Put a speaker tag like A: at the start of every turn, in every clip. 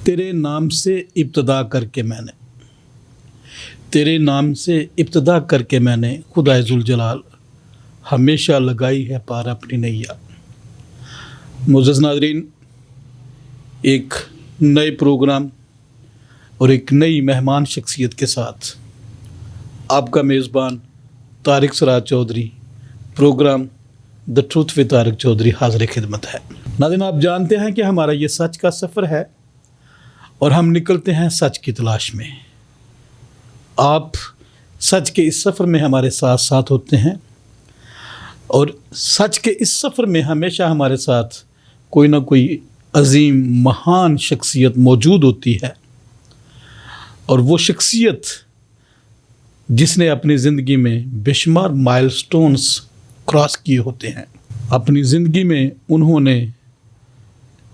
A: तेरे नाम से इब्तदा करके मैंने, तेरे नाम से इब्तदा करके मैंने खुदाए जुल जलाल हमेशा लगाई है पार अपनी नैया। मुअज़्ज़ज़ नाज़रीन, एक नए प्रोग्राम और एक नई मेहमान शख्सियत के साथ आपका मेज़बान Tariq Saraj Chaudhry, programme the truth with Tariq Chaudhry हाज़िर खिदमत है। नाज़रीन, आप जानते हैं कि हमारा ये सच का सफ़र है और हम निकलते हैं सच की तलाश में। आप सच के इस सफ़र में हमारे साथ साथ होते हैं और सच के इस सफ़र में हमेशा हमारे साथ कोई ना कोई अजीम महान शख्सियत मौजूद होती है, और वो शख्सियत जिसने अपनी ज़िंदगी में बेशुमार माइलस्टोन्स क्रॉस किए होते हैं। अपनी ज़िंदगी में उन्होंने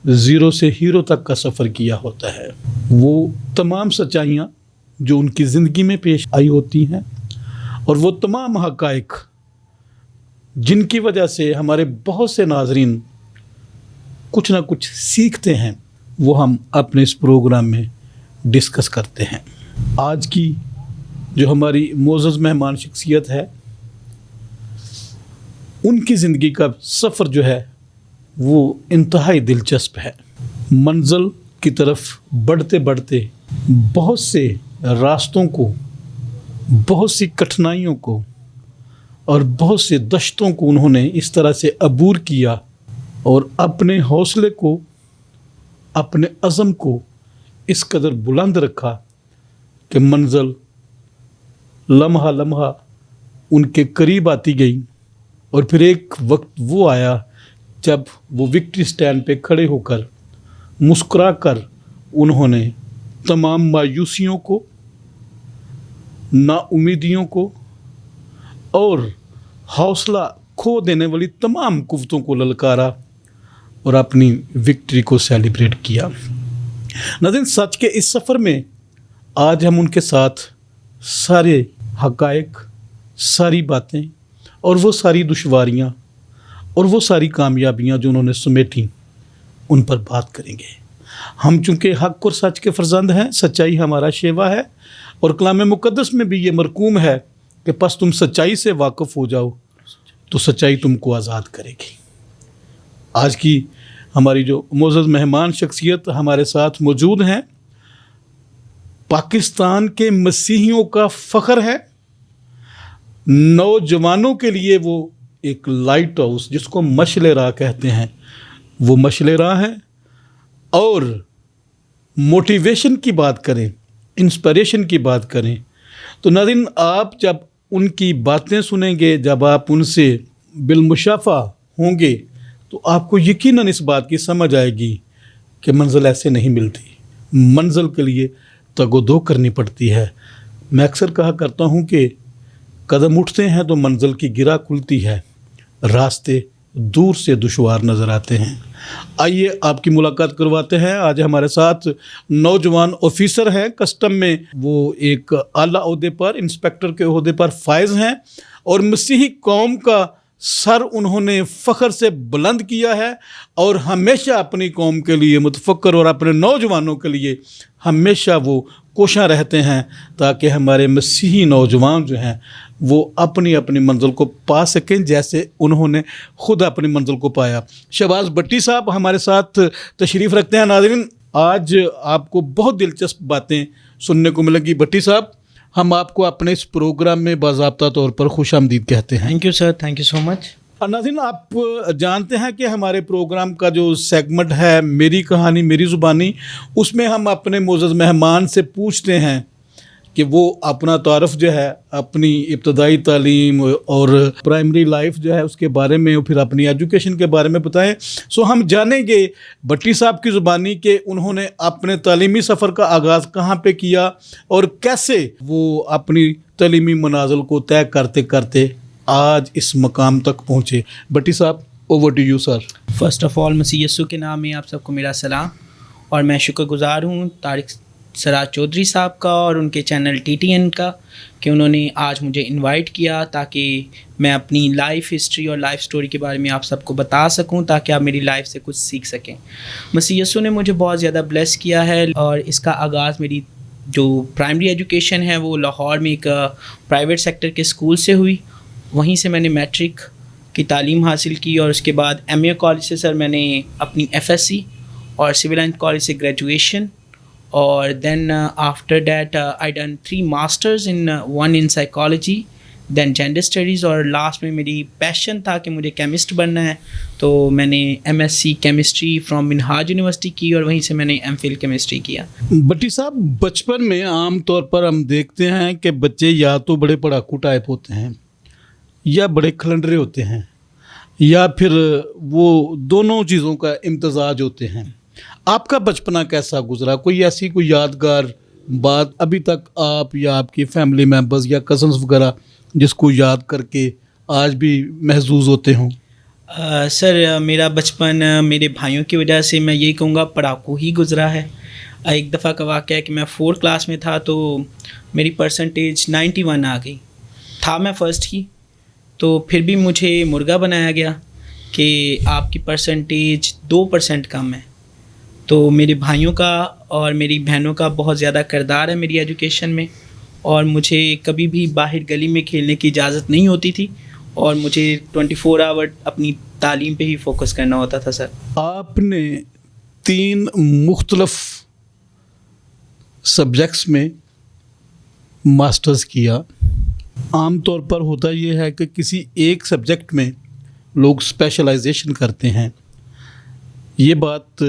A: ज़ीरो से हीरो तक का सफ़र किया होता है। वो तमाम सच्चाइयाँ जो उनकी ज़िंदगी में पेश आई होती हैं और वो तमाम हक़ाइक़ जिनकी वजह से हमारे बहुत से नाज़रीन कुछ ना कुछ सीखते हैं, वो हम अपने इस प्रोग्राम में डिस्कस करते हैं। आज की जो हमारी मोअज़्ज़ज़ मेहमान शख्सियत है, उनकी ज़िंदगी का सफ़र जो है वो इंतहाई दिलचस्प है। मंज़िल की तरफ बढ़ते बढ़ते बहुत से रास्तों को, बहुत सी कठिनाइयों को और बहुत से दश्तों को उन्होंने इस तरह से अबूर किया और अपने हौसले को, अपने अज़म को इस कदर बुलंद रखा कि मंज़िल लम्हा लम्हा उनके करीब आती गई। और फिर एक वक्त वो आया जब वो विक्ट्री स्टैंड पे खड़े होकर मुस्कुरा कर उन्होंने तमाम मायूसियों को, नाउमीदियों को और हौसला खो देने वाली तमाम कुव्वतों को ललकारा और अपनी विक्ट्री को सेलिब्रेट किया। नाज़रीन, सच के इस सफ़र में आज हम उनके साथ सारे हक़ाइक़, सारी बातें और वो सारी दुश्वारियाँ और वो सारी कामयाबियाँ जो उन्होंने समेटी, उन पर बात करेंगे। हम चूँकि हक़ और सच के फ़र्जंद हैं, सच्चाई हमारा शेवा है और कलाम मुक़द्दस में भी ये मरकूम है कि बस तुम सच्चाई से वाक़िफ़ हो जाओ तो सच्चाई तुमको आज़ाद करेगी। आज की हमारी जो मुअज़्ज़ज़ मेहमान शख्सियत हमारे साथ मौजूद हैं, पाकिस्तान के मसीहियों का फ़ख्र है। नौजवानों के लिए वो एक लाइट हाउस, जिसको मशले राह कहते हैं, वो मशले राह है। और मोटिवेशन की बात करें, इंस्पिरेशन की बात करें, तो नाज़रीन, आप जब उनकी बातें सुनेंगे, जब आप उनसे बिलमुशाफ़ा होंगे, तो आपको यकीनन इस बात की समझ आएगी कि मंज़िल ऐसे नहीं मिलती। मंज़िल के लिए तगोदो करनी पड़ती है। मैं अक्सर कहा करता हूँ कि कदम उठते हैं तो मंज़िल की गिरा खुलती है, रास्ते दूर से दुश्वार नज़र आते हैं। आइए आपकी मुलाकात करवाते हैं। आज हमारे साथ नौजवान ऑफिसर हैं कस्टम में, वो एक आला ओहदे पर, इंस्पेक्टर के ओहदे पर फायज़ हैं और मसीही कौम का सर उन्होंने फ़ख्र से बुलंद किया है और हमेशा अपनी कौम के लिए मुतफ़क्कर और अपने नौजवानों के लिए हमेशा वो कोशां रहते हैं ताकि हमारे मसीही नौजवान जो हैं वो अपनी अपनी मंज़िल को पा सकें जैसे उन्होंने ख़ुद अपनी मंज़िल को पाया। शहबाज भट्टी साहब हमारे साथ तशरीफ़ रखते हैं। नाज़रीन, आज आपको बहुत दिलचस्प बातें सुनने को मिलेंगी। भट्टी साहब, हम आपको अपने इस प्रोग्राम में बाज़ाब्ता तौर पर खुशामदीद कहते हैं।
B: Thank you sir, thank you so much.
A: नाज़रीन, आप जानते हैं कि हमारे प्रोग्राम का जो सेगमेंट है मेरी कहानी मेरी ज़ुबानी, उसमें हम अपने मुअज़्ज़ज़ मेहमान से पूछते हैं कि वो अपना तारफ़ जो है, अपनी इब्तदाई तालीम और प्राइमरी लाइफ जो है उसके बारे में, और फिर अपनी एजुकेशन के बारे में बताएं। सो हम जानेंगे भट्टी साहब की ज़ुबानी कि उन्होंने अपने तालीमी सफ़र का आगाज़ कहाँ पे किया और कैसे वो अपनी तालीमी मनाज़िल को तय करते करते आज इस मकाम तक पहुँचे। भट्टी साहब, over to you sir.
B: First of all Masih Yesu के नाम में आप सबको मेरा सलाम, और मैं शुक्रगुज़ार हूँ तारिक سراج چودھری صاحب کا اور ان کے چینل TTN کا کہ انہوں نے آج مجھے انوائٹ کیا تاکہ میں اپنی لائف ہسٹری اور لائف سٹوری کے بارے میں آپ سب کو بتا سکوں تاکہ آپ میری لائف سے کچھ سیکھ سکیں. مسیح یسوع نے مجھے بہت زیادہ بلیس کیا ہے اور اس کا آغاز میری جو پرائمری ایجوکیشن ہے وہ لاہور میں ایک پرائیویٹ سیکٹر کے اسکول سے ہوئی. وہیں سے میں نے میٹرک کی تعلیم حاصل کی اور اس کے بعد MA کالج سے سر میں نے اپنی FSC اور سول اینڈ کالج سے گریجویشن اور then after that I done 3 masters one in psychology then gender studies اور لاسٹ میں میری پیشن تھا کہ مجھے کیمسٹ بننا ہے تو میں نے MSc chemistry from Minhaj university کی اور وہیں سے میں نے MPhil کیمسٹری کیا.
A: بٹی صاحب بچپن میں عام طور پر ہم دیکھتے ہیں کہ بچے یا تو بڑے پڑھاکو ٹائپ ہوتے ہیں یا بڑے کھلنڈرے ہوتے ہیں یا پھر وہ دونوں چیزوں کا امتزاج ہوتے ہیں. آپ کا بچپنا کیسا گزرا؟ کوئی ایسی کوئی یادگار بات ابھی تک آپ یا آپ کی فیملی ممبرز یا کزنس وغیرہ جس کو یاد کر کے آج بھی محظوظ ہوتے ہوں؟
B: سر میرا بچپن میرے بھائیوں کی وجہ سے میں یہی کہوں گا پڑھاکو ہی گزرا ہے. ایک دفعہ کا واقعہ ہے کہ میں 4th کلاس میں تھا تو میری پرسنٹیج 91 آ گئی. تھا میں فرسٹ ہی تو پھر بھی مجھے مرغا بنایا گیا کہ آپ کی پرسنٹیج 2% کم ہے. تو میرے بھائیوں کا اور میری بہنوں کا بہت زیادہ کردار ہے میری ایجوکیشن میں اور مجھے کبھی بھی باہر گلی میں کھیلنے کی اجازت نہیں ہوتی تھی اور مجھے 24 آور اپنی تعلیم پہ ہی فوکس کرنا ہوتا تھا. سر
A: آپ نے 3 مختلف سبجیکٹس میں ماسٹرز کیا. عام طور پر ہوتا یہ ہے کہ کسی ایک سبجیکٹ میں لوگ اسپیشلائزیشن کرتے ہیں. یہ بات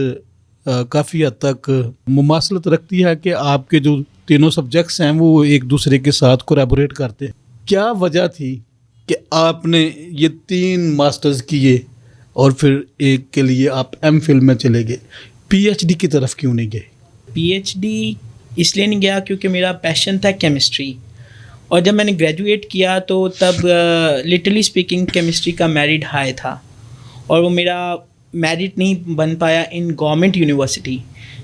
A: کافی حد تک مماثلت رکھتی ہے کہ آپ کے جو تینوں سبجیکٹس ہیں وہ ایک دوسرے کے ساتھ کولیبوریٹ کرتے ہیں. کیا وجہ تھی کہ آپ نے یہ 3 ماسٹرز کیے اور پھر ایک کے لیے آپ MPhil میں چلے گئے؟ PhD کی طرف کیوں نہیں گئے؟
B: PhD اس لیے نہیں گیا کیونکہ میرا پیشن تھا کیمسٹری اور جب میں نے گریجویٹ کیا تو تب لٹرلی اسپیکنگ کیمسٹری کا میرٹ ہائی تھا اور وہ میرا میرٹ نہیں بن پایا ان گورنمنٹ یونیورسٹی.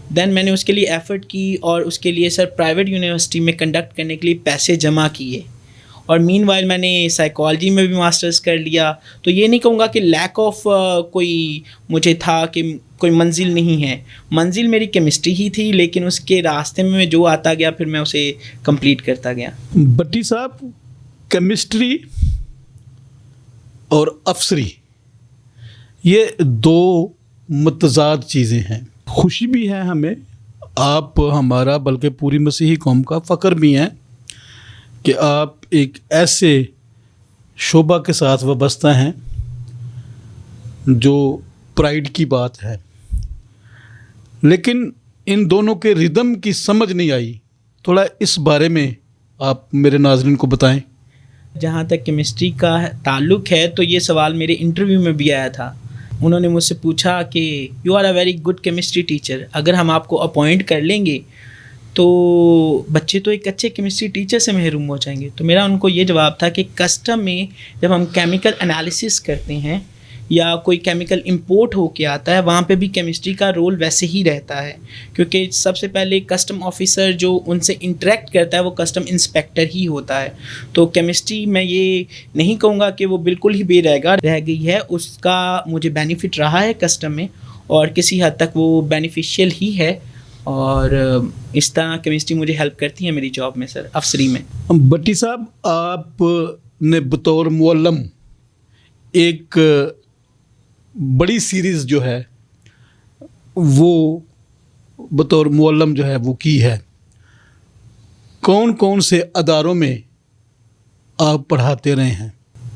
B: دین میں نے اس کے لیے ایفرٹ کی اور اس کے لیے سر پرائیویٹ یونیورسٹی میں کنڈکٹ کرنے کے لیے پیسے جمع کیے اور مین وائل میں نے سائیکالوجی میں بھی ماسٹرز کر لیا. تو یہ نہیں کہوں گا کہ لیک آف کوئی مجھے تھا کہ کوئی منزل نہیں ہے. منزل میری کیمسٹری ہی تھی لیکن اس کے راستے میں جو آتا گیا پھر میں اسے کمپلیٹ کرتا گیا.
A: بٹی صاحب کیمسٹری اور افسری یہ 2 متضاد چیزیں ہیں. خوشی بھی ہے ہمیں، آپ ہمارا بلکہ پوری مسیحی قوم کا فخر بھی ہیں کہ آپ ایک ایسے شعبہ کے ساتھ وابستہ ہیں جو پرائیڈ کی بات ہے. لیکن ان دونوں کے ردم کی سمجھ نہیں آئی. تھوڑا اس بارے میں آپ میرے ناظرین کو بتائیں.
B: جہاں تک کیمسٹری کا تعلق ہے تو یہ سوال میرے انٹرویو میں بھی آیا تھا. انہوں نے مجھ سے پوچھا کہ you are a very good chemistry teacher, اگر ہم آپ کو اپوائنٹ کر لیں گے تو بچے تو ایک اچھے کیمسٹری ٹیچر سے محروم ہو جائیں گے. تو میرا ان کو یہ جواب تھا کہ کسٹم میں جب ہم کیمیکل انالیسس کرتے ہیں یا کوئی کیمیکل امپورٹ ہو کے آتا ہے وہاں پہ بھی کیمسٹری کا رول ویسے ہی رہتا ہے کیونکہ سب سے پہلے کسٹم آفیسر جو ان سے انٹریکٹ کرتا ہے وہ کسٹم انسپیکٹر ہی ہوتا ہے. تو کیمسٹری میں یہ نہیں کہوں گا کہ وہ بالکل ہی بے رہ گئی ہے، اس کا مجھے بینیفٹ رہا ہے کسٹم میں اور کسی حد تک وہ بینیفیشیل ہی ہے اور اس طرح کیمسٹری مجھے ہیلپ کرتی ہے میری جاب میں سر افسری میں.
A: بٹی صاحب آپ نے بطور معلم ایک بڑی سیریز جو ہے وہ بطور معلم جو ہے وہ کی ہے. کون کون سے اداروں میں آپ پڑھاتے رہے ہیں؟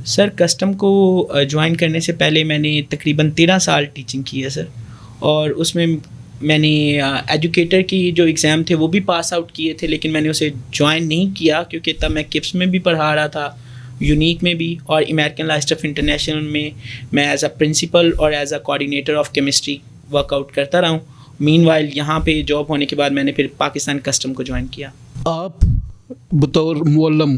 B: سر کسٹم کو جوائن کرنے سے پہلے میں نے تقریباً 13 سال ٹیچنگ کی ہے سر اور اس میں نے ایجوکیٹر کی جو ایگزام تھے وہ بھی پاس آؤٹ کیے تھے لیکن میں نے اسے جوائن نہیں کیا کیونکہ تب میں کپس میں بھی پڑھا رہا تھا، یونیک میں بھی اور امریکن لا اسٹف انٹرنیشنل میں ایز اے پرنسپل اور as a coordinator of chemistry work out کرتا رہا ہوں. مین وائل یہاں پہ جاب ہونے کے بعد میں نے پھر پاکستان کسٹم کو جوائن کیا.
A: آپ بطور معلم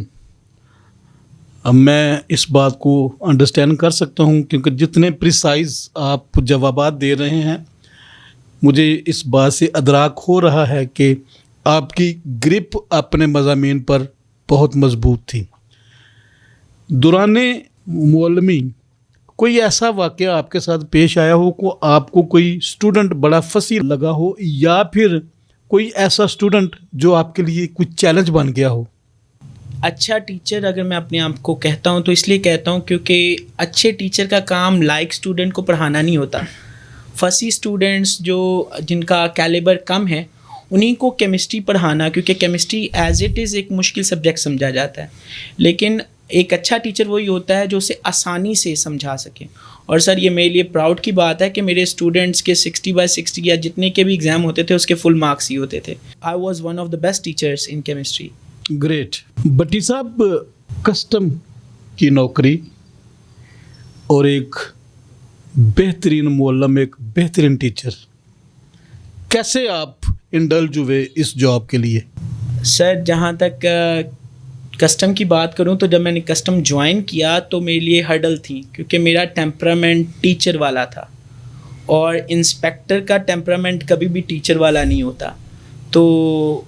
A: میں اس بات کو انڈرسٹینڈ کر سکتا ہوں کیونکہ جتنے پریسائز آپ جوابات دے رہے ہیں مجھے اس بات سے ادراک ہو رہا ہے کہ آپ کی گرپ اپنے مضامین پر بہت مضبوط تھی. دوران معلمی کوئی ایسا واقعہ آپ کے ساتھ پیش آیا ہو کو آپ کو کوئی اسٹوڈنٹ بڑا فصیح لگا ہو, یا پھر کوئی ایسا اسٹوڈنٹ جو آپ کے لیے کوئی چیلنج بن گیا ہو؟
B: اچھا ٹیچر اگر میں اپنے آپ کو کہتا ہوں تو اس لیے کہتا ہوں کیونکہ اچھے ٹیچر کا کام لائک اسٹوڈنٹ کو پڑھانا نہیں ہوتا. فصیح اسٹوڈنٹس جن کا کیلیبر کم ہے انہیں کو کیمسٹری پڑھانا, کیونکہ کیمسٹری ایز اٹ از ایک مشکل سبجیکٹ سمجھا جاتا ہے, لیکن ایک اچھا ٹیچر وہی ہوتا ہے جو اسے آسانی سے سمجھا سکے. اور سر یہ میرے لیے پراؤڈ کی بات ہے کہ میرے اسٹوڈنٹس کے 60/60 یا جتنے کے بھی ایگزام ہوتے تھے اس کے فل مارکس ہی ہوتے تھے. I was one of the best teachers in chemistry.
A: Great. Bhatti صاحب, کسٹم کی نوکری اور ایک بہترین معلم, ایک بہترین ٹیچر, کیسے آپ انڈلج ہوئے اس جاب کے لیے؟
B: سر جہاں تک کسٹم کی بات کروں تو جب میں نے کسٹم جوائن کیا تو میرے لیے ہرڈل تھیں, کیونکہ میرا ٹیمپرامنٹ ٹیچر والا تھا اور انسپیکٹر کا ٹیمپرامنٹ کبھی بھی ٹیچر والا نہیں ہوتا. تو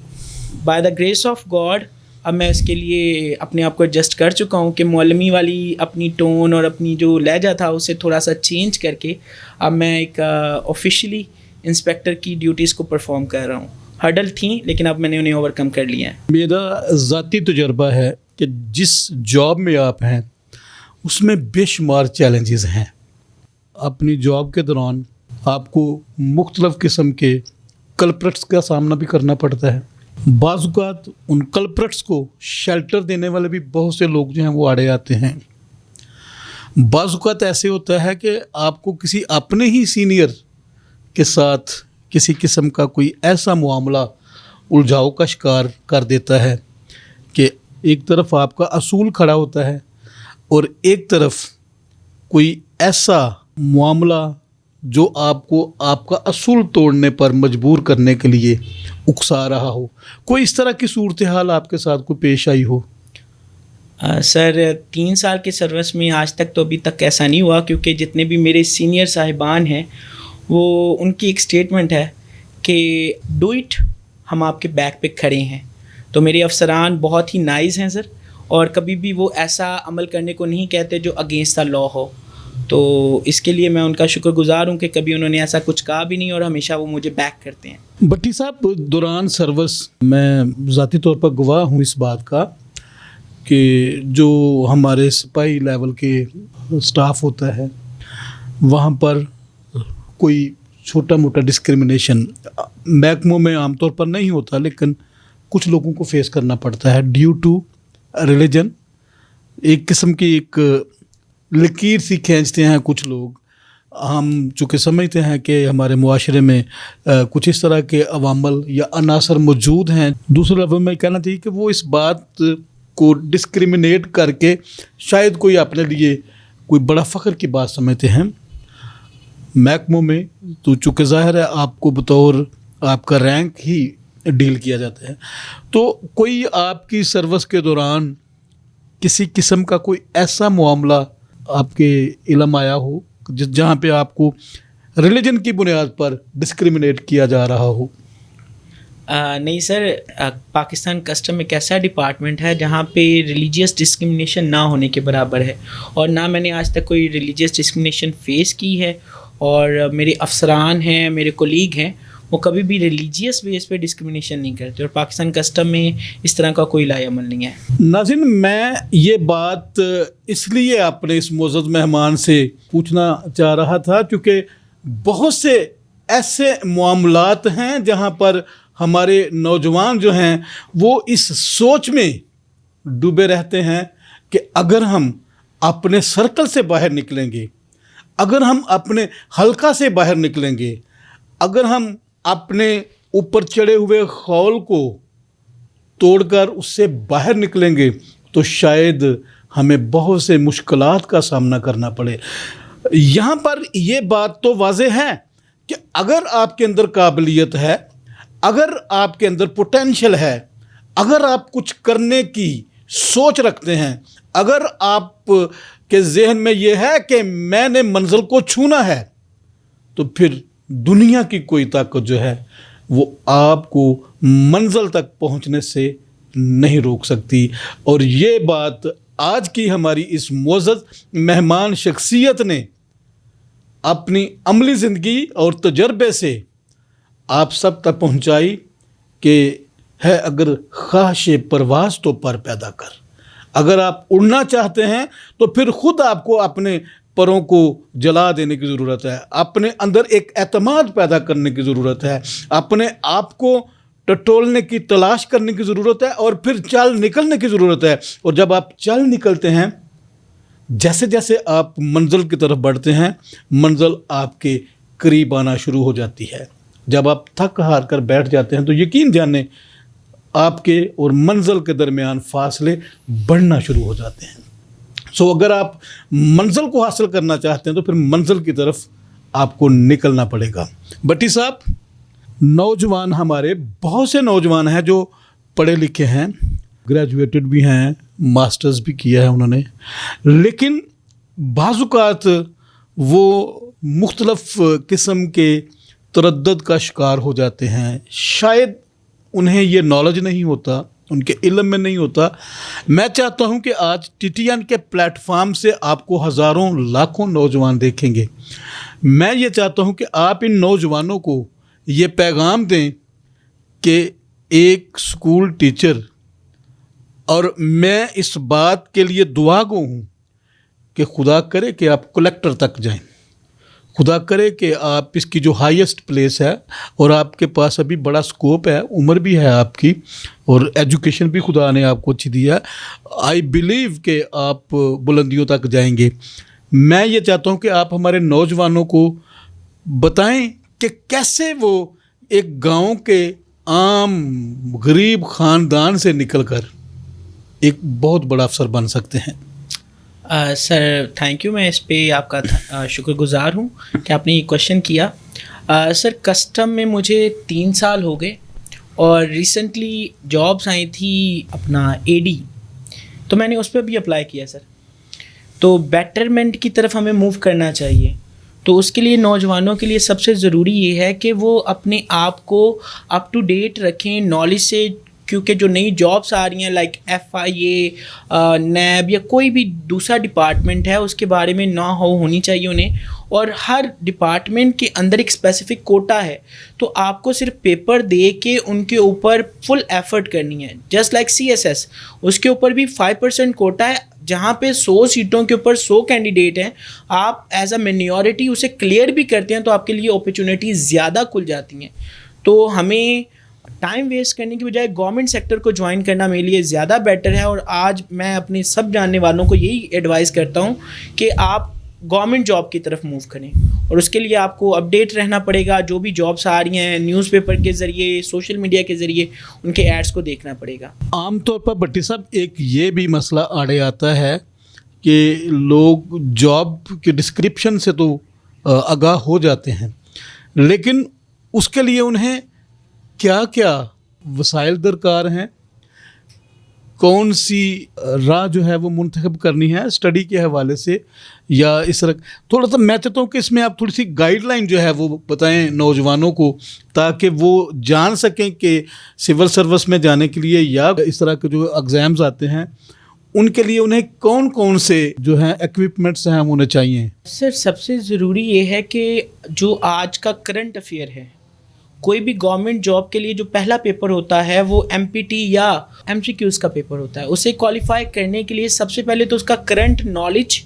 B: by the grace of God اب میں اس کے لیے اپنے آپ کو ایڈجسٹ کر چکا ہوں کہ معلمی والی اپنی ٹون اور اپنی جو لہجہ تھا اسے تھوڑا سا چینج کر کے اب میں ایک آفیشلی انسپیکٹر کی ڈیوٹیز کو پرفارم کر رہا ہوں. ہرڈل تھیں لیکن اب میں نے انہیں اوور کم کر لیا ہے.
A: میرا ذاتی تجربہ ہے کہ جس جاب میں آپ ہیں اس میں بے شمار چیلنجز ہیں. اپنی جاب کے دوران آپ کو مختلف قسم کے کلپریٹس کا سامنا بھی کرنا پڑتا ہے. بعض اوقات ان کلپریٹس کو شیلٹر دینے والے بھی بہت سے لوگ جو ہیں وہ آڑے آتے ہیں. بعض اوقات ایسے ہوتا ہے کہ آپ کو کسی اپنے ہی سینئر کے ساتھ کسی قسم کا کوئی ایسا معاملہ الجھاؤ کا شکار کر دیتا ہے کہ ایک طرف آپ کا اصول کھڑا ہوتا ہے اور ایک طرف کوئی ایسا معاملہ جو آپ کو آپ کا اصول توڑنے پر مجبور کرنے کے لیے اکسا رہا ہو. کوئی اس طرح کی صورتحال آپ کے ساتھ کوئی پیش آئی ہو؟
B: سر 3 سال کے سروس میں آج تک تو ابھی تک ایسا نہیں ہوا, کیونکہ جتنے بھی میرے سینئر صاحبان ہیں وہ ان کی ایک سٹیٹمنٹ ہے کہ ڈو اٹ, ہم آپ کے بیک پہ کھڑے ہیں. تو میرے افسران بہت ہی نائز ہیں سر, اور کبھی بھی وہ ایسا عمل کرنے کو نہیں کہتے جو اگینسٹ دا لا ہو. تو اس کے لیے میں ان کا شکر گزار ہوں کہ کبھی انہوں نے ایسا کچھ کہا بھی نہیں اور ہمیشہ وہ مجھے بیک کرتے ہیں.
A: بٹی صاحب, دوران سروس میں ذاتی طور پر گواہ ہوں اس بات کا کہ جو ہمارے سپاہی لیول کے سٹاف ہوتا ہے وہاں پر کوئی چھوٹا موٹا ڈسکرمنیشن محکموں میں عام طور پر نہیں ہوتا, لیکن کچھ لوگوں کو فیس کرنا پڑتا ہے ڈیو ٹو ریلیجن. ایک قسم کی ایک لکیر سی کھینچتے ہیں کچھ لوگ. ہم چونکہ سمجھتے ہیں کہ ہمارے معاشرے میں کچھ اس طرح کے عوامل یا عناصر موجود ہیں, دوسرے لفظ میں کہنا چاہیے کہ وہ اس بات کو ڈسکرمنیٹ کر کے شاید کوئی اپنے لیے کوئی بڑا فخر کی بات سمجھتے ہیں. محکموں میں تو چونکہ ظاہر ہے آپ کو بطور آپ کا رینک ہی ڈیل کیا جاتا ہے, تو کوئی آپ کی سروس کے دوران کسی قسم کا کوئی ایسا معاملہ آپ کے علم آیا ہو جہاں پہ آپ کو ریلیجن کی بنیاد پر ڈسکرمنیٹ کیا جا رہا ہو؟
B: نہیں سر, پاکستان کسٹم ایک ایسا ڈپارٹمنٹ ہے جہاں پہ ریلیجیس ڈسکرمنیشن نہ ہونے کے برابر ہے, اور نہ میں نے آج تک کوئی ریلیجیس ڈسکرمنیشن فیس کی ہے. اور میرے افسران ہیں, میرے کولیگ ہیں, وہ کبھی بھی ریلیجیس بیس پہ ڈسکرمنیشن نہیں کرتے, اور پاکستان کسٹم میں اس طرح کا کوئی لائی عمل نہیں ہے.
A: ناظرین, میں یہ بات اس لیے اپنے اس معزز مہمان سے پوچھنا چاہ رہا تھا کیونکہ بہت سے ایسے معاملات ہیں جہاں پر ہمارے نوجوان جو ہیں وہ اس سوچ میں ڈوبے رہتے ہیں کہ اگر ہم اپنے سرکل سے باہر نکلیں گے, اگر ہم اپنے حلقہ سے باہر نکلیں گے, اگر ہم اپنے اوپر چڑھے ہوئے خول کو توڑ کر اس سے باہر نکلیں گے تو شاید ہمیں بہت سے مشکلات کا سامنا کرنا پڑے. یہاں پر یہ بات تو واضح ہے کہ اگر آپ کے اندر قابلیت ہے, اگر آپ کے اندر پوٹینشل ہے, اگر آپ کچھ کرنے کی سوچ رکھتے ہیں, اگر آپ کے ذہن میں یہ ہے کہ میں نے منزل کو چھونا ہے, تو پھر دنیا کی کوئی طاقت جو ہے وہ آپ کو मंजिल तक पहुंचने से नहीं रोक सकती। और ये बात आज की हमारी इस मोअज़्ज़ज़ मेहमान शख्सियत ने अपनी अमली ज़िंदगी और तजर्बे से आप सब तक पहुंचाई कि है अगर ख्वाहिश परवाज़ तो पर पैदा कर। अगर आप उड़ना चाहते हैं तो फिर ख़ुद आपको अपने परों को जला देने की ज़रूरत है, अपने अंदर एक एतमाद पैदा करने की ज़रूरत है, अपने आप को टटोलने की तलाश करने की ज़रूरत है और फिर चल निकलने की ज़रूरत है। और जब आप चल निकलते हैं, जैसे जैसे आप मंजिल की तरफ बढ़ते हैं, मंजिल आपके करीब आना शुरू हो जाती है। जब आप थक हार कर बैठ जाते हैं तो यकीन जाने आपके और मंजिल के दरमियान फासले बढ़ना शुरू हो जाते हैं। सो अगर आप मंजिल को हासिल करना चाहते हैं तो फिर मंजिल की तरफ आपको निकलना पड़ेगा। भट्टी साहब, नौजवान हमारे बहुत से नौजवान हैं जो पढ़े लिखे हैं, ग्रेजुएटेड भी हैं, मास्टर्स भी किया है उन्होंने, लेकिन बाज़-औक़ात वो मुख्तलफ़ किस्म के तरद्दुद का शिकार हो जाते हैं। शायद उन्हें ये नॉलेज नहीं होता, उनके इल्म में नहीं होता। मैं चाहता हूं कि आज TTN के प्लेटफार्म से आपको हज़ारों लाखों नौजवान देखेंगे। मैं ये चाहता हूं कि आप इन नौजवानों को ये पैगाम दें कि एक स्कूल टीचर, और मैं इस बात के लिए दुआ गो हूँ कि खुदा करे कि आप कलेक्टर तक जाएं, खुदा करे कि आप इसकी जो हाईएस्ट प्लेस है, और आपके पास अभी बड़ा स्कोप है, उम्र भी है आपकी और एजुकेशन भी खुदा ने आपको अच्छी दी है। आई बिलीव कि आप बुलंदियों तक जाएंगे। मैं ये चाहता हूँ कि आप हमारे नौजवानों को बताएं कि कैसे वो एक गांव के आम गरीब ख़ानदान से निकलकर एक बहुत बड़ा अफसर बन सकते हैं।
B: सर थैंक यू, मैं इस पे आपका शुक्रगुज़ार हूँ कि आपने ये क्वेश्चन किया। सर कस्टम में मुझे 3 साल हो गए और रिसेंटली जॉब्स आई थी अपना AD, तो मैंने उस पर भी अप्लाई किया सर। तो बेटरमेंट की तरफ हमें मूव करना चाहिए, तो उसके लिए नौजवानों के लिए सबसे ज़रूरी ये है कि वो अपने आप को अप टू डेट रखें नॉलेज से, क्योंकि जो नई जॉब्स आ रही हैं लाइक FIA, NAB या कोई भी दूसरा डिपार्टमेंट है, उसके बारे में ना होनी चाहिए उन्हें। और हर डिपार्टमेंट के अंदर एक स्पेसिफिक कोटा है, तो आपको सिर्फ पेपर दे के उनके ऊपर फुल एफर्ट करनी है। जस्ट लाइक CSS, उसके ऊपर भी 5% कोटा है, जहाँ पे 100 सीटों के ऊपर 100 कैंडिडेट हैं। आप एज अ मिनॉरिटी उसे क्लियर भी करते हैं तो आपके लिए अपॉर्चुनिटी ज़्यादा खुल जाती हैं। तो हमें टाइम वेस्ट करने की बजाय गवर्नमेंट सेक्टर को ज्वाइन करना मेरे लिए ज़्यादा बेटर है। और आज मैं अपने सब जानने वालों को यही एडवाइस करता हूँ कि आप गवर्नमेंट जॉब की तरफ मूव करें, और उसके लिए आपको अपडेट रहना पड़ेगा। जो भी जॉब्स आ रही हैं न्यूज़पेपर के ज़रिए, सोशल मीडिया के ज़रिए, उनके एड्स को देखना पड़ेगा।
A: आमतौर पर भट्टी साहब एक ये भी मसला आड़े आता है कि लोग जॉब के डिस्क्रिप्शन से तो आगाह हो जाते हैं, लेकिन उसके लिए उन्हें क्या क्या वसाइल दरकार हैं, कौन सी राह जो है वो मुंतखब करनी है स्टडी के हवाले से, या इस तरह थोड़ा सा मैं चाहता हूँ कि इसमें आप थोड़ी सी गाइडलाइन जो है वो बताएं नौजवानों को, ताकि वो जान सकें कि सिविल सर्विस में जाने के लिए या इस तरह के जो एग्ज़ाम्स आते हैं उनके लिए उन्हें कौन कौन से जो हैं इक्विपमेंट्स हैं होने चाहिए।
B: सर सबसे ज़रूरी ये है कि जो आज का करंट अफेयर है, कोई भी गवर्नमेंट जॉब के लिए जो पहला पेपर होता है वो MPT या MCQs का पेपर होता है। उसे क्वालिफाई करने के लिए सबसे पहले तो उसका करंट नॉलेज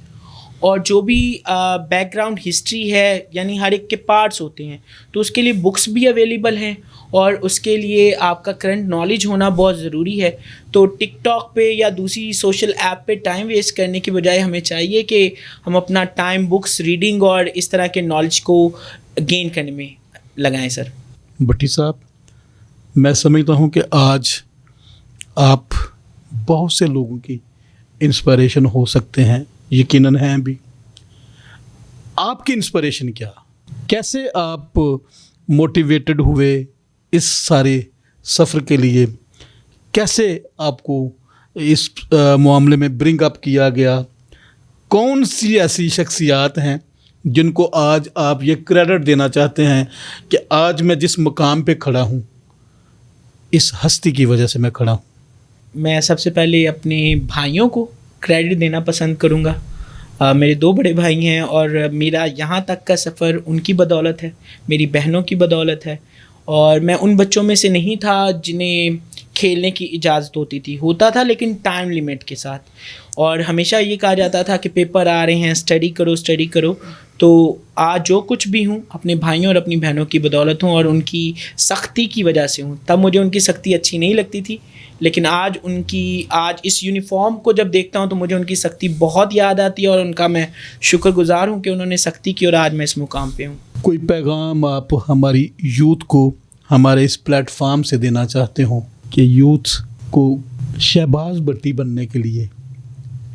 B: और जो भी बैकग्राउंड हिस्ट्री है, यानी हर एक के पार्ट्स होते हैं, तो उसके लिए बुक्स भी अवेलेबल हैं और उसके लिए आपका करंट नॉलेज होना बहुत ज़रूरी है। तो टिकटॉक पे या दूसरी सोशल ऐप पे टाइम वेस्ट करने की बजाय हमें चाहिए कि हम अपना टाइम बुक्स रीडिंग और इस तरह के नॉलेज को गेन करने में लगाएं। सर
A: भट्टी साहब, मैं समझता हूँ कि आज आप बहुत से लोगों की इंस्पिरेशन हो सकते हैं, यकीनन हैं भी। आपकी इंस्पिरेशन क्या, कैसे आप मोटिवेटेड हुए इस सारे सफ़र के लिए, कैसे आपको इस मामले में ब्रिंग अप किया गया, कौन सी ऐसी शख्सियात हैं जिनको आज आप ये क्रेडिट देना चाहते हैं कि आज मैं जिस मकाम पे खड़ा हूँ इस हस्ती की वजह से मैं खड़ा हूँ।
B: मैं सबसे पहले अपने भाइयों को क्रेडिट देना पसंद करूँगा। मेरे 2 बड़े भाई हैं और मेरा यहाँ तक का सफ़र उनकी बदौलत है, मेरी बहनों की बदौलत है। और मैं उन बच्चों में से नहीं था जिन्हें खेलने की इजाज़त होता था लेकिन टाइम लिमिट के साथ। और हमेशा ये कहा जाता था कि पेपर आ रहे हैं, स्टडी करो। तो आज जो कुछ भी हूँ अपने भाइयों और अपनी बहनों की बदौलत हूँ और उनकी सख्ती की वजह से हूँ। तब मुझे उनकी सख्ती अच्छी नहीं लगती थी, लेकिन आज इस यूनिफॉर्म को जब देखता हूँ तो मुझे उनकी सख्ती बहुत याद आती है और उनका मैं शुक्रगुजार हूँ कि उन्होंने सख्ती की और आज मैं इस मुकाम पे हूँ।
A: कोई पैगाम आप हमारी यूथ को हमारे इस प्लेटफॉर्म से देना चाहते हो कि यूथ को शहबाज भट्टी बनने के लिए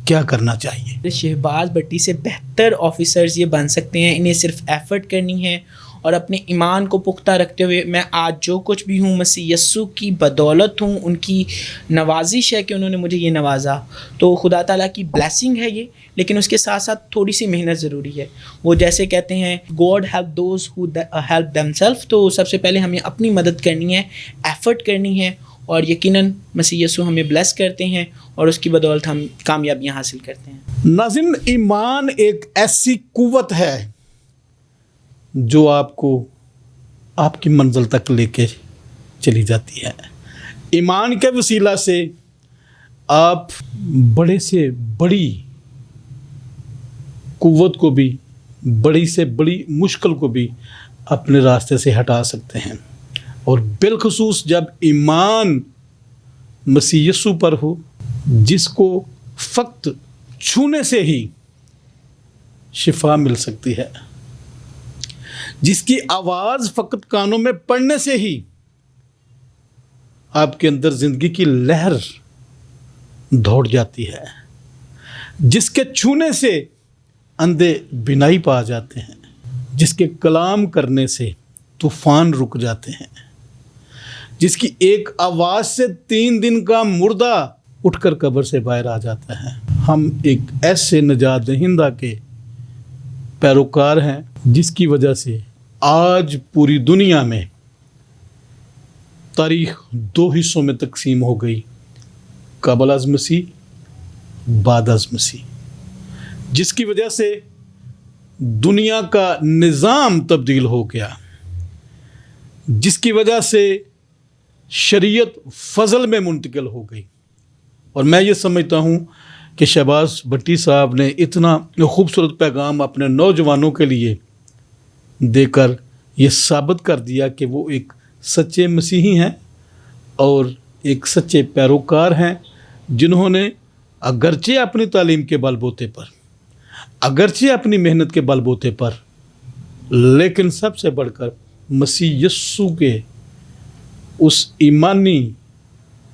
A: क्या करना चाहिए?
B: शहबाज भट्टी से बेहतर ऑफिसर्स ये बन सकते हैं। इन्हें सिर्फ एफर्ट करनी है और अपने ईमान को पुख्ता रखते हुए। मैं आज जो कुछ भी हूँ मसीह यस्सु की बदौलत हूँ, उनकी नवाजिश है कि उन्होंने मुझे ये नवाजा। तो खुदा ताला की ब्लेसिंग है ये, लेकिन उसके साथ साथ थोड़ी सी मेहनत ज़रूरी है। वो जैसे कहते हैं God help those who help themselves. तो सबसे पहले हमें अपनी मदद करनी है, एफर्ट करनी है और यकीनन मसीह यस्सु हमें ब्लेस करते हैं और उसकी बदौलत हम कामयाबियाँ हासिल करते हैं।
A: नाज़रीन, ईमान एक ऐसी कुव्वत है जो आपको आपकी मंजिल तक लेके चली जाती है। ईमान के वसीला से आप बड़े से बड़ी कुव्वत को भी, बड़ी से बड़ी मुश्किल को भी अपने रास्ते से हटा सकते हैं। और बिलखुसूस जब ईमान मसीह यस्सु पर हो, जिसको फ़क्त छूने से ही शिफा मिल सकती है, जिसकी आवाज़ फ़कत कानों में पड़ने से ही आपके अंदर ज़िंदगी की लहर दौड़ जाती है, जिसके छूने से अंधे बिनाई पा जाते हैं, जिसके कलाम करने से तूफ़ान रुक जाते हैं, जिसकी एक आवाज़ से 3 दिन का मुर्दा उठकर कब्र से बाहर आ जाता है। हम एक ऐसे निजात दहिंदा के पैरोकार हैं जिसकी वजह से आज पूरी दुनिया में तारीख़ 2 हिस्सों में तकसीम हो गई, क़ब्ल अज़ मसीह, बाद अज़ मसीह, जिसकी वजह से दुनिया का निज़ाम तब्दील हो गया, जिसकी वजह से शरीयत फ़ज़ल में मुंतकिल हो गई। और मैं ये समझता हूँ कि शहबाज भट्टी साहब ने इतना खूबसूरत पैगाम अपने नौजवानों के लिए देकर ये साबित कर दिया कि वो एक सच्चे मसीही हैं और एक सच्चे पैरोकार हैं, जिन्होंने अगरचे अपनी तालीम के बलबूते पर, अगरचे अपनी मेहनत के बलबूते पर, लेकिन सबसे बढ़कर मसीह यस्सु के उस ईमानी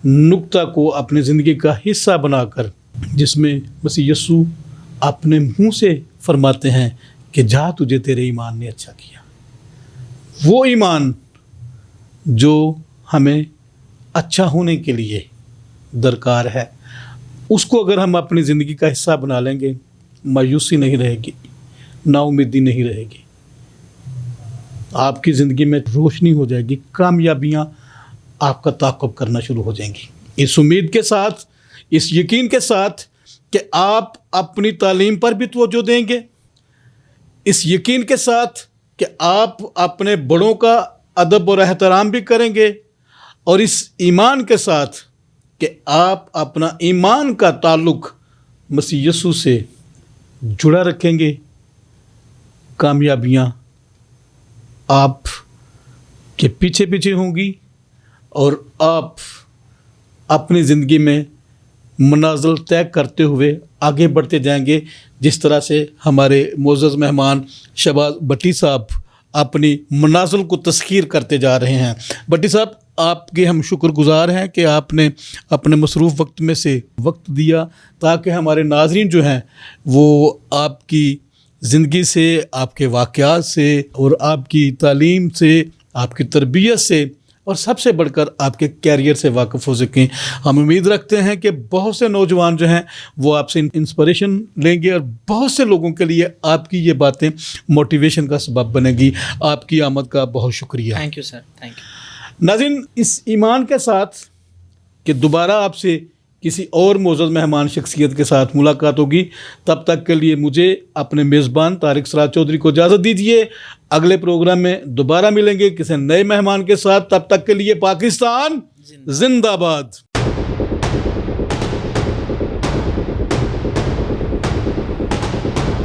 A: नुक्ता को अपनी ज़िंदगी का हिस्सा बनाकर, जिसमें मसीह यस्सु अपने मुंह से फरमाते हैं कि जा तुझे तेरे ईमान ने अच्छा किया। वो ईमान जो हमें अच्छा होने के लिए दरकार है, उसको अगर हम अपनी ज़िंदगी का हिस्सा बना लेंगे, मायूसी नहीं रहेगी, नाउमीदी नहीं रहेगी, आपकी ज़िंदगी में रोशनी हो जाएगी, कामयाबियाँ आपका ताक़ुब करना शुरू हो जाएंगी। इस उम्मीद के साथ, इस यकीन के साथ कि आप अपनी तालीम पर भी तवज्जो देंगे, इस यकीन के साथ कि आप अपने बड़ों का अदब और एहतराम भी करेंगे, और इस ईमान के साथ कि आप अपना ईमान का ताल्लुक़ मसीह यस्सु से जुड़ा रखेंगे, कामयाबियाँ आप के पीछे पीछे होंगी और आप अपनी ज़िंदगी में मनाज़िल तय करते हुए आगे बढ़ते जाएंगे, जिस तरह से हमारे मोअज़्ज़ज़ मेहमान शहबाज भट्टी साहब अपनी मनाज़िल को तस्खीर करते जा रहे हैं। भट्टी साहब, आपके हम शुक्रगुज़ार हैं कि आपने अपने मसरूफ़ वक्त में से वक्त दिया ताकि हमारे नाज़रीन जो हैं वो आपकी ज़िंदगी से, आपके वाक़यात से और आपकी तालीम से, आपकी तरबियत से और सबसे बढ़कर आपके कैरियर से वाकिफ़ हो सकें। हम उम्मीद रखते हैं कि बहुत से नौजवान जो हैं वो आपसे इंस्पिरेशन लेंगे और बहुत से लोगों के लिए आपकी ये बातें मोटिवेशन का सबब बनेगी। आपकी आमद का बहुत शुक्रिया।
B: Thank you sir, thank you.
A: ناظرین، اس ایمان کے ساتھ کہ دوبارہ آپ سے کسی اور معزز مہمان شخصیت کے ساتھ ملاقات ہوگی، تب تک کے لیے مجھے اپنے میزبان طارق سراج چودھری کو اجازت دیجیے. اگلے پروگرام میں دوبارہ ملیں گے کسی نئے مہمان کے ساتھ. تب تک کے لیے پاکستان زندہ باد.